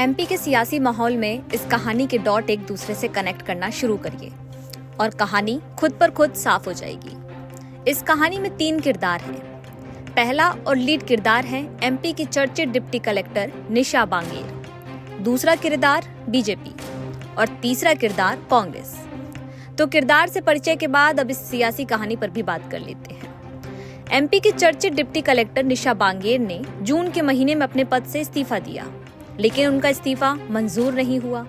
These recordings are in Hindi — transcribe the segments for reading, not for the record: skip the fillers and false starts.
एमपी के सियासी माहौल में इस कहानी के डॉट एक दूसरे से कनेक्ट करना शुरू करिए और कहानी खुद पर खुद साफ हो जाएगी। इस कहानी में 3 किरदार हैं। पहला और लीड किरदार है एमपी की चर्चित डिप्टी कलेक्टर निशा बांगेर, दूसरा किरदार बीजेपी और तीसरा किरदार कांग्रेस। तो किरदार से परिचय के बाद अब इस सियासी कहानी पर भी बात कर लेते हैं। एमपी की चर्चित डिप्टी कलेक्टर निशा बांगेर ने जून के महीने में अपने पद से इस्तीफा दिया, लेकिन उनका इस्तीफा मंजूर नहीं हुआ।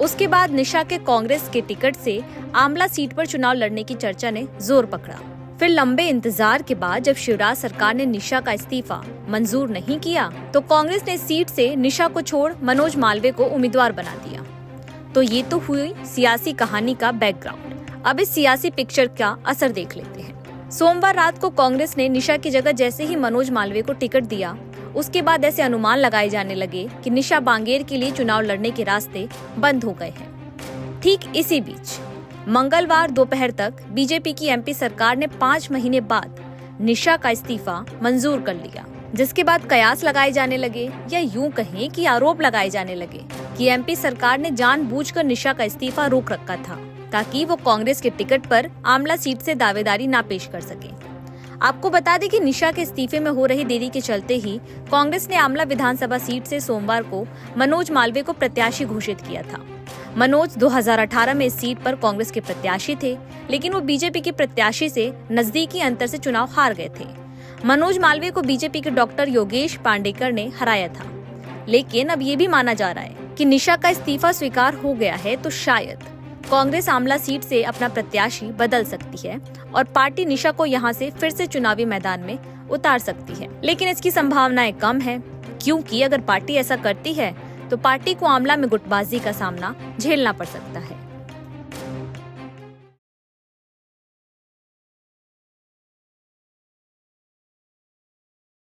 उसके बाद निशा के कांग्रेस के टिकट से आमला सीट पर चुनाव लड़ने की चर्चा ने जोर पकड़ा। फिर लंबे इंतजार के बाद जब शिवराज सरकार ने निशा का इस्तीफा मंजूर नहीं किया, तो कांग्रेस ने सीट से निशा को छोड़ मनोज मालवीय को उम्मीदवार बना दिया। तो ये तो हुई सियासी कहानी का बैकग्राउंड। अब इस सियासी पिक्चर का असर देख लेते हैं। सोमवार रात को कांग्रेस ने निशा की जगह जैसे ही मनोज मालवीय को टिकट दिया, उसके बाद ऐसे अनुमान लगाए जाने लगे कि निशा बांगेर के लिए चुनाव लड़ने के रास्ते बंद हो गए हैं। ठीक इसी बीच मंगलवार दोपहर तक बीजेपी की एमपी सरकार ने 5 महीने बाद निशा का इस्तीफा मंजूर कर लिया, जिसके बाद कयास लगाए जाने लगे या यूं कहें कि आरोप लगाए जाने लगे कि एमपी सरकार ने जानबूझकर निशा का इस्तीफा रोक रखा था ताकि वो कांग्रेस के टिकट पर आमला सीट से दावेदारी ना पेश कर सके। आपको बता दें कि निशा के इस्तीफे में हो रही देरी के चलते ही कांग्रेस ने आमला विधानसभा सीट से सोमवार को मनोज मालवीय को प्रत्याशी घोषित किया था। मनोज 2018 में इस सीट पर कांग्रेस के प्रत्याशी थे, लेकिन वो बीजेपी के प्रत्याशी से नजदीकी अंतर से चुनाव हार गए थे। मनोज मालवीय को बीजेपी के डॉक्टर योगेश पांडेकर ने हराया था। लेकिन अब ये भी माना जा रहा है कि निशा का इस्तीफा स्वीकार हो गया है, तो शायद कांग्रेस आमला सीट से अपना प्रत्याशी बदल सकती है और पार्टी निशा को यहां से फिर से चुनावी मैदान में उतार सकती है। लेकिन इसकी संभावनाएं कम है, क्योंकि अगर पार्टी ऐसा करती है तो पार्टी को आमला में गुटबाजी का सामना झेलना पड़ सकता है।